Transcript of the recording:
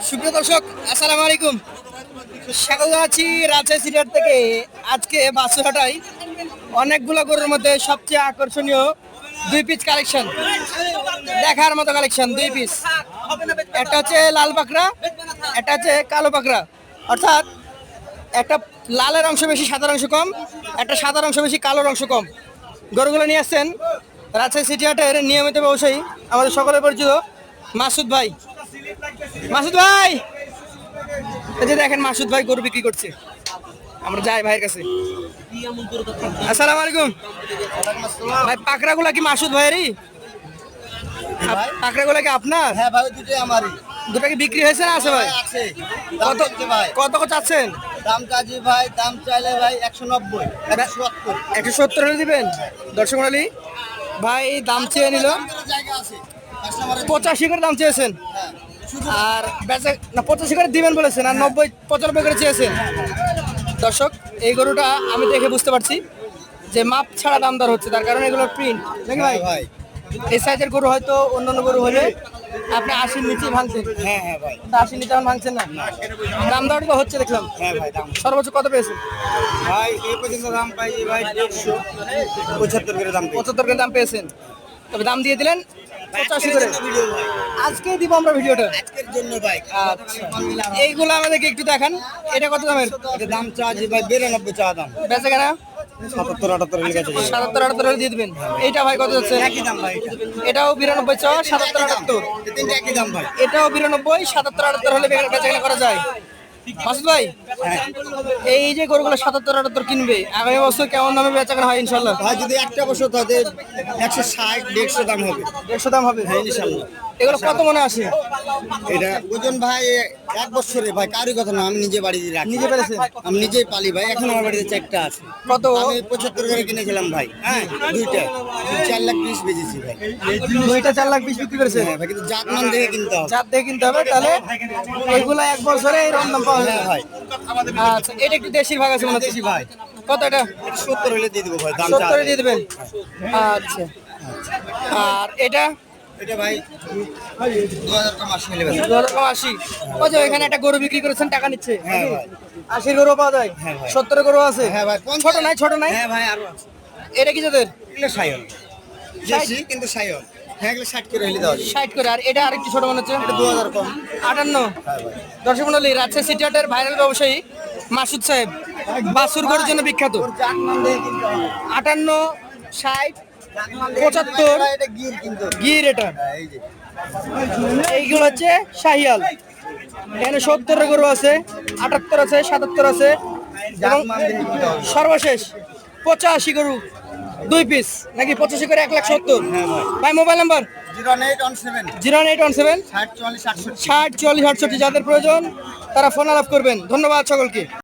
সুপ্রিয় দর্শক, আসসালামু আলাইকুম। স্বাগত আছি রাজশাহী সিরিয়ার থেকে। আজকে বাসুরহাটায় অনেকগুলো গরুর মধ্যে সবচেয়ে আকর্ষণীয় দুই পিস কালেকশন, দেখার মতো কালেকশন। দুই পিস, একটা হচ্ছে লাল পাকড়া, একটা হচ্ছে কালো পাকড়া। অর্থাৎ একটা লালের অংশ বেশি, সাদার অংশ কম, একটা সাদার অংশ বেশি, কালোর অংশ কম। গরুগুলো নিয়ে আসছেন রাজশাহী সিটি হাটের নিয়মিত ব্যবসায়ী, আমাদের সকলের পরিচিত মাসুদ ভাই। মাসুদ ভাই, এই যে দেখেন মাসুদ ভাই গরু বিক্রি করছে। আমরা যাই ভাইয়ের কাছে। আসসালামু আলাইকুম ভাই। পাকড়াগুলা কি মাসুদ ভাইয়েরই? পাকড়াগুলা কি আপনার? হ্যাঁ ভাই, দুটোই আমারই। দুটা কি বিক্রি হয়েছে না আছে ভাই? আছে। কত ভাই কত কত চাচ্ছেন? দাম চাচ্ছি ভাই, দাম চাইলে ভাই 190, 170। 170 হলে দিবেন? দর্শক মণ্ডলী, ভাই দাম চেয়ে নিল জায়গা আছে, কাস্টমারের 85 করে দাম চেয়েছেন। আর বেচা না 85 করে দিবেন বলেছেন, আর 90 95 করে চেয়েছেন। দর্শক, এই গরুটা আমি দেখে বুঝতে পারছি যে মাপ ছাড়া দাম দর হচ্ছে, তার কারণ এগুলো প্রিন্ট নাকি ভাই? ভাই। এই সাইজের গরু হয়তো অন্যান্য গরু হলে আপনি 80 নিচে ভাঙছেন। হ্যাঁ হ্যাঁ ভাই। 80 নিচে এখন ভাঙছেন না। দাম দর তো হচ্ছে দেখলাম। হ্যাঁ ভাই, দাম সর্বোচ্চ কত পেয়েছেন ভাই এই পর্যন্ত দাম পাই ভাই 175 করে দাম পেয়েছি। 75 করে দাম পেয়েছেন, তবে দাম দিয়ে দিলেন 85 করে। ভিডিও ভাই আজকে দিব আমরা ভিডিওটা। আজকের জন্য ভাই। আচ্ছা, এইগুলো আমাদেরকে একটু দেখান। এটা কত দামের? এটা দাম চাচ্ছি ভাই 92 চা দাম। বেচা কেনা 77 78 হয়ে গেছে। 77 78 হলে দিয়ে দিবেন। এইটা ভাই কত যাচ্ছে? একই দাম ভাই এটা। এটাও 92 চা, 77 78। এই তিনটা একই দাম ভাই। এটাও 92, 77 78 হলে বেচা কেনা করা যায়। মাসুদ ভাই, এই যে গরুগুলো 77 78 কিনবে, আগামী বছর কেমন দামে বেচা কেনা হয় ইনশাল্লাহ? ভাই যদি একটা বছর তাদের 160 150 দাম হবে। 150 দাম হবে হ্যাঁ ইনশাআল্লাহ। এগুলো কত মনে আসে? এটা ওজন ভাই এক বছরে ভাই, কারোর কথা না, আমি নিজে বাড়িতে রাখি। নিজে পেরেছেন? আমি নিজেই পালি ভাই, এখন আমার বাড়িতে 4টা আছে। কত? আমি 75 করে কিনেছিলাম ভাই। হ্যাঁ, দুইটা 4 লাখ 20 বেচেছি ভাই। দুইটা 4 লাখ 20 বিক্রি করেছে। হ্যাঁ ভাই, কিন্তু জাত মান দেখে কিনতে হবে। জাত দেখে কিনতে হবে, তাহলে এগুলো এক বছরে এরকম দাম পাওয়া হ্যাঁ যায় ভাই। আচ্ছা, এটা একটু দেশির ভাগ আছে মনে হচ্ছে। বেশি ভাই। কত এটা? 70 হলে দিয়ে দেবো ভাই, দাম 70 দিয়ে দিবেন। আচ্ছা, আর এটা এটা ভাই 2000 কম 80 মিলে বেচা। 80। ওই যে এখানে একটা গরু বিক্রি করেছেন, টাকা নিচ্ছে। হ্যাঁ ভাই। 80 গরু পাওয়া যায়? হ্যাঁ ভাই। 70 গরু আছে? হ্যাঁ ভাই। ছোট নাই? ছোট নাই? হ্যাঁ ভাই, আরো আছে। এটা কি যাদের? এগুলো সায়ন। দেশি কিন্তু সায়ন। হ্যাঁ, এগুলো 60 করে হলে দেওয়া যাবে। 60 করে। আর এটা আরেকটু ছোট মনে হচ্ছে। এটা 2000 কম। 58। হ্যাঁ ভাই। দর্শক মণ্ডলী, রাজশাহী সিটি হাটের ভাইরাল ব্যবসায়ী মাসুদ সাহেব বাছুর গরুর জন্য বিখ্যাত। জাত মান দেখে কিনতে হবে। 58, 60, 75 এটা গির কিন্তু। গির। এটা এই যে এইগুলো হচ্ছে শাহিয়াল। এখানে 70 গরু আছে, 78 আছে, 77 আছে, এবং জাত মান দেখে কিনতে হবে। সর্বশেষ 85 গরু দুই পিস নাকি? 85 করে 1,70,000। হ্যাঁ ভাই। ভাই মোবাইল নাম্বার 0817 0817 60 44 68। 60 44 68। যাদের প্রয়োজন তারা ফোন আলাপ করবেন। ধন্যবাদ সকলকে।